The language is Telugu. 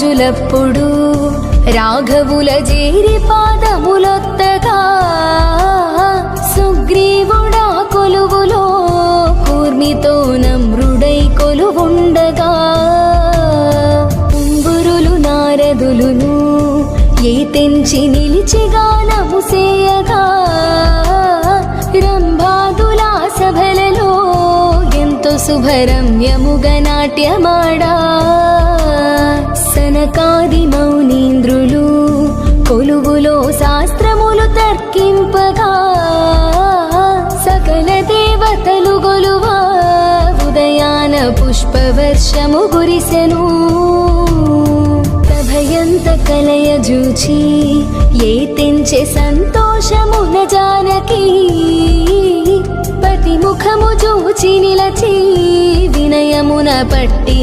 రాజులప్పుడు రాఘవుల జేరి పాదములొత్తగా సుగ్రీవుడా కొలువులో కూర్మితో నమ్రుడై కొలువుండగా కుంగురులు నారదులును ఏ తెంచి నిలిచి గానము సేయగా రంభాదులా సభలలో ఎంతో శుభరమ్యముగా నాట్యమాడా సనకాది మౌనీంద్రులు కొలువులో శాస్త్రములు తర్కింపగా సకల దేవతలు గొలువా ఉదయాన పుష్పవర్షము గురిసెను సభయంత కలయజూచి ఏ తెంచె సంతోషమున జానకి పతి ముఖము చూచి నిలచి వినయమున పట్టి